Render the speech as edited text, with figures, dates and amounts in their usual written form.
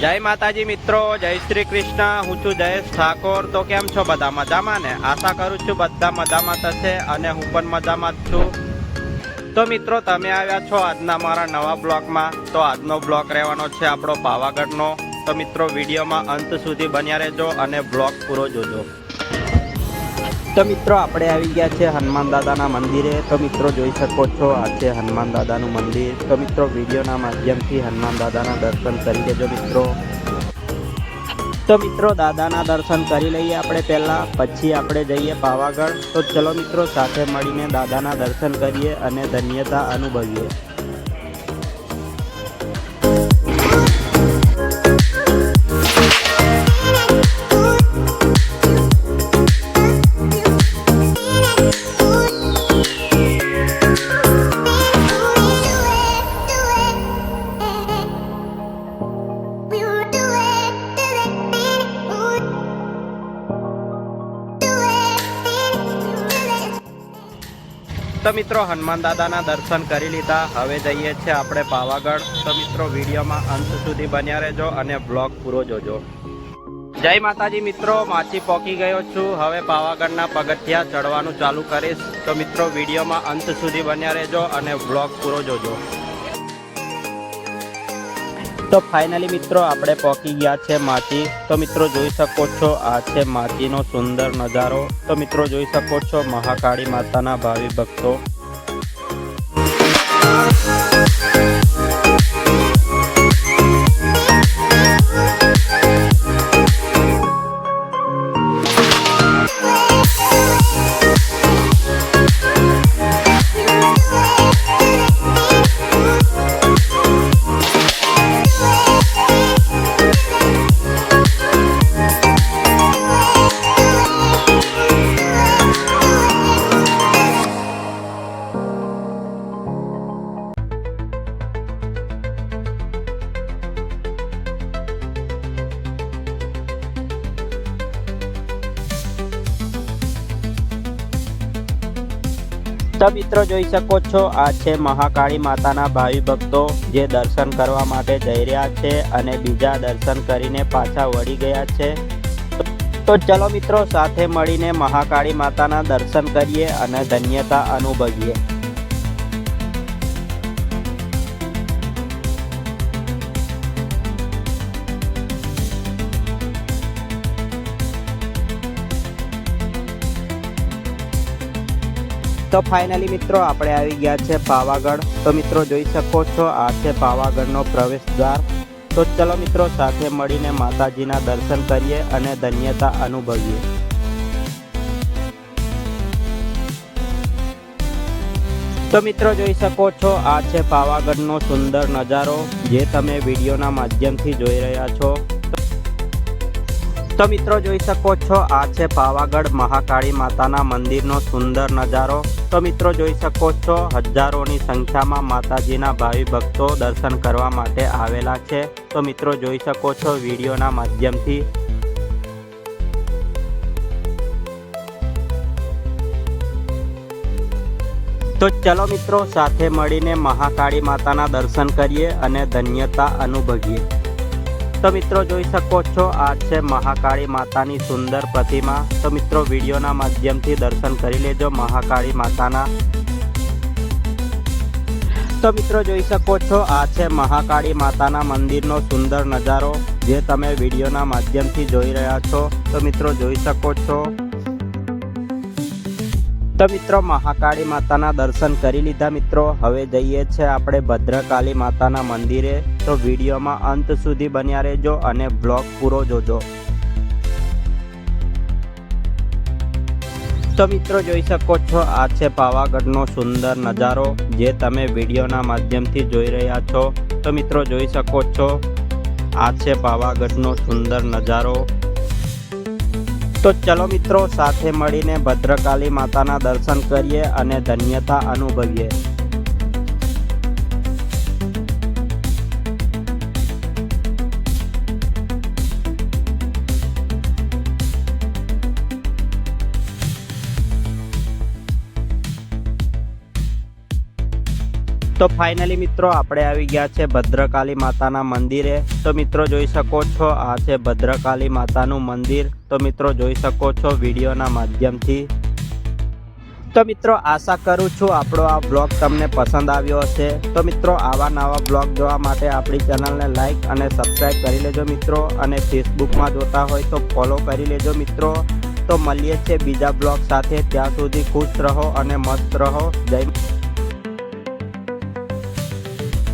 जय माताजी मित्रों, जय श्री कृष्ण। हूँ छुं जयेश ठाकोर। तो केम छो बधा मजामां ने? आशा करूं छुं बधा मजामां थशे अने हूँ पण मजामां ज छुं। तो मित्रों, तमे आव्या छो आजना मारा नवा ब्लॉग में। तो आजनो ब्लॉग रहेवानो छे आपणो पावागढ़नो। तो मित्रों, विडियो में अंत सुधी बन्या रहेजो अने ब्लॉग पूरो जोजो। तो मित्रों, आपणे आवी गया छे हनुमान दादाना मंदिरे। तो मित्रों, जोई शको छो आ छे हनुमान दादानुं मंदिर। तो मित्रों, विडियोना माध्यमथी हनुमान दादाना दर्शन करी लेजो मित्रों। तो मित्रों, दादाना दर्शन करी लईए आपणे पहेला, पछी आपणे जईए पावागढ़। तो चलो मित्रों, साथे मळीने दादाना दर्शन करीए अने धन्यता अनुभवीए। तो मित्रों, हनुमान दादाना दर्शन करी लीधा। हवे जईए छे आपणे पावागढ़। तो मित्रों, विडियो में अंत सुधी बन्या रहेजो अने ब्लॉग पूरो जोजो। जय माताजी मित्रों, माची पोकी गयो छुं। हवे पावागढ़ना पगथिया चढ़वानुं चालू करीश। तो मित्रों, विडियो में अंत सुधी बन्या रहेजो अने ब्लॉग पूरो जोजो। तो फाइनली मित्रों, आपणे पोकी गया छे माची। तो मित्रों, जोई शको छो आ छे माचीनो सुंदर नजारो। तो मित्रों, जोई शको छो महाकाળી माताना भावी भक्तो। तो मित्रों, जोई शको छो आ छे महाकाળી माताना भावी भक्तो जे दर्शन करवा माटे जई रह्या छे अने बीजा दर्शन करीने पाछा वળી गया छे। तो चलो मित्रों, साथे मळीने महाकाળી माताना दर्शन करीए अने धन्यता अनुभवीए। तो फाइनली मित्रों, आपणे आवी गया छे पावागढ़। तो मित्रों, जोई शको छो आ छे पावागढ़नो प्रवेश द्वार। तो चलो मित्रों, साथे मळीने माताजीना दर्शन करीए अने धन्यता अनुभवीए। तो मित्रों, जोई शको छो आ छे पावागढ़नो सुंदर नजारो जे तमे विडियोना माध्यमथी जोई रह्या छो। तो मित्रों, जोई शको छो आ छे पावागढ़ महाकाળી माताना मंदिरनो सुंदर नजारो। तो मित्रों, जोई शको छो हजारोनी संख्यामां माताजीना भावी भक्तो दर्शन करवा माटे आवेला छे। तो मित्रों, जोई शको छो विडियोना माध्यमथी। तो चलो मित्रों, साथे मळीने महाकाળી माताना दर्शन करीए अने धन्यता अनुभवीए। तो मित्रों, जोई शको छो आ छे महाकाળી मातानी सुंदर प्रतिमा। तो मित्रों, विडियोना माध्यमथी दर्शन करी लेजो महाकाળી माताना। तो मित्रों, जोई शको छो आ छे महाकाળી माताना मंदिरनो सुंदर नजारो जे तमे विडियोना माध्यमथी जोई रह्या छो। तो मित्रों, जोई शको छो। तो मित्रों, महाकाળી माताना दर्शन करी लीधा मित्रों। हवे जईए छे आपणे भद्रकाली माताना मंदिरे। तो विडियो में अंत सुधी बन्या रहेजो अने ब्लॉग पूरो जोजो। तो मित्रों, जोई शको छो आ छे पावागढ़नो सुंदर नजारो जे तमे विडियोना माध्यमथी जोई रह्या छो। तो मित्रों, जोई शको छो आ छे पावागढ़नो सुंदर नजारो। तो चलो मित्रों, साथे मळीने भद्रकाली माताना दर्शन करीए अने धन्यता अनुभवीए। તો ફાઇનલી મિત્રો આપણે આવી ગયા છે ભદ્રકાળી માતાના મંદિરે. તો મિત્રો જોઈ શકો છો આ છે ભદ્રકાળી માતાનું મંદિર. તો મિત્રો જોઈ શકો છો વિડીયોના માધ્યમથી. તો મિત્રો આશા કરું છું આપણો આ બ્લોગ તમને પસંદ આવ્યો હશે. તો મિત્રો આવા નવા બ્લોગ જોવા માટે આપણી ચેનલને લાઈક અને સબસ્ક્રાઈબ કરી લેજો મિત્રો. અને ફેસબુકમાં જોતા હોય તો ફોલો કરી લેજો મિત્રો. તો મળીએ છીએ બીજા બ્લોગ સાથે. ત્યાં સુધી ખુશ રહો અને મસ્ત રહો. જય